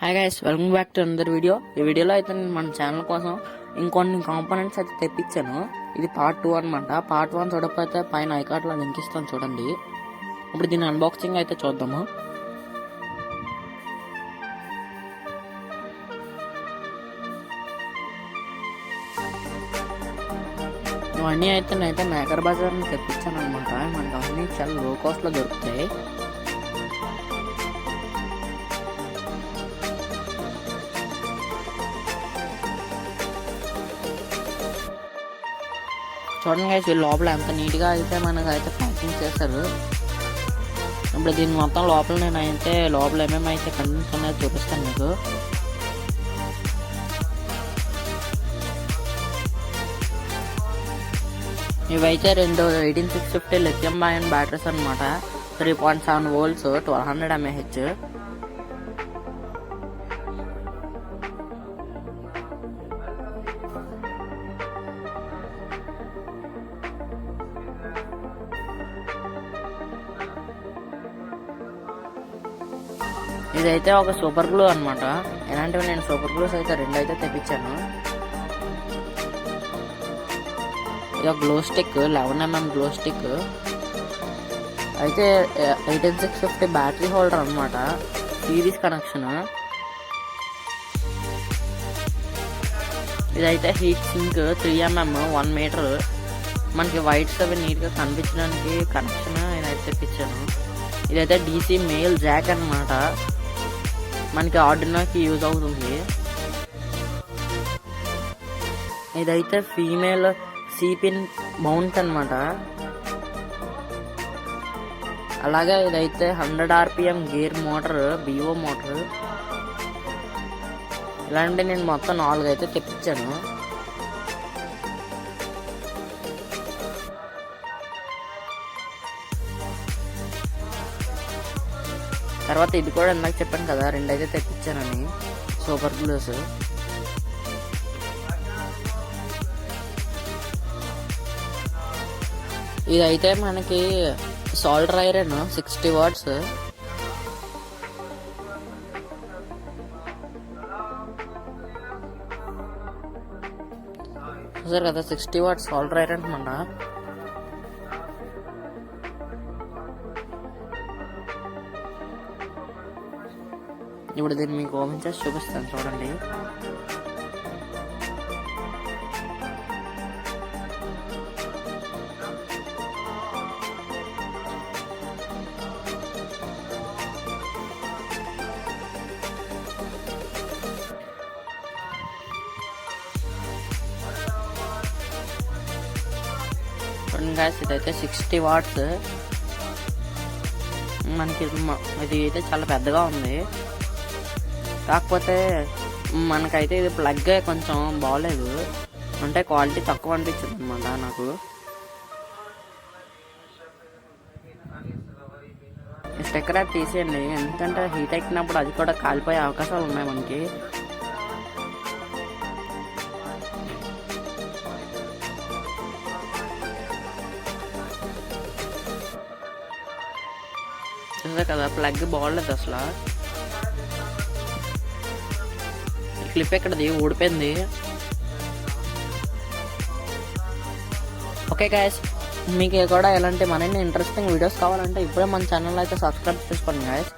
Hi guys, welcome back to another video. ఈ వీడియోలో అయితే నేను మన ఛానల్ కోసం ఇంకొన్ని కాంపోనెంట్స్ అయితే తెప్పించాను. ఇది పార్ట్ 2 అనమాట. పార్ట్ 1 చూడకపోతే పైన ఐకార్డ్లో లింక్ ఇస్తాను చూడండి. ఇప్పుడు దీని అన్బాక్సింగ్ అయితే చూద్దాము. ఇవన్నీ అయితే నేనైతే మేకర్ బజార్ తెప్పించాను అనమాట. మనకు అవన్నీ చాలా లో కాస్ట్లో దొరుకుతాయి. చూడండి గైస్, లోపల ఎంత నీట్గా అయితే మనకైతే ప్యాకింగ్ చేస్తారు. ఇప్పుడు దీని మొత్తం లోపల నేనైతే లోపల ఏమేమి అయితే కంటెంట్స్ ఉన్నాయో చూపిస్తాను మీకు. ఇవైతే రెండు 18650 లిథియం అయాన్ బ్యాటరీస్ అనమాట. 3.7 volts 1200 mAh. ఇదైతే ఒక సూపర్ గ్లూ అనమాట. ఇలాంటివి నేను సూపర్ గ్లూస్ అయితే 2 అయితే తెప్పించాను. ఇది ఒక glow stick, 11mm glow stick. అయితే 18650 బ్యాటరీ హోల్డర్ అనమాట, సిరీస్ కనెక్షన్. ఇదైతే హీట్ సింక్ 3mm 1 meter. మనకి వైట్స్ అవి నీట్గా కనిపించడానికి కనెక్షన్ ఇదైతే తెప్పించాను. ఇదైతే DC మెయిల్ జాక్ అనమాట, మనకి ఆర్డినోకి యూజ్ అవుతుంది. ఇదైతే ఫీమేల్ సిపిన్ మౌంట్ అనమాట. అలాగే ఇదైతే 100 RPM gear motor, BO motor. ఇలాంటి నేను మొత్తం 4 అయితే తెప్పించాను. తర్వాత ఇది కూడా ఇందాక చెప్పాను కదా, 2 అయితే తెప్పించానని సూపర్ గ్లూస్. ఇదైతే మనకి సాల్డర్ ఐరన్ 60 watts. చూసారు కదా, 60 watts సాల్డర్ ఐరన్ అనమాట. ఇప్పుడు దీన్ని మీకు ఓపెన్ చేసి చూపిస్తాను చూడండి. చూడండి గాయ్స్, ఇదైతే 60 watts. మనకి ఇది అయితే చాలా పెద్దగా ఉంది. కాకపోతే మనకైతే ఇది ప్లగ్ కొంచెం బాగోలేదు, అంటే క్వాలిటీ తక్కువ అనిపించింది అనమాట నాకు. స్టిక్కర్ అది తీసేయండి, ఎందుకంటే హీట్ ఎక్కినప్పుడు అది కూడా కాలిపోయే అవకాశాలు ఉన్నాయి మనకి. చూసారు కదా, ప్లగ్ బాగోలేదు అసలు. క్లిప్ ఎక్కడది ఊడిపోయింది. ఓకే గాయస్, మీకు కూడా ఎలాంటి మరిన్ని ఇంట్రెస్టింగ్ వీడియోస్ కావాలంటే ఇప్పుడే మన ఛానల్ అయితే సబ్స్క్రైబ్ చేసుకోండి గాయస్.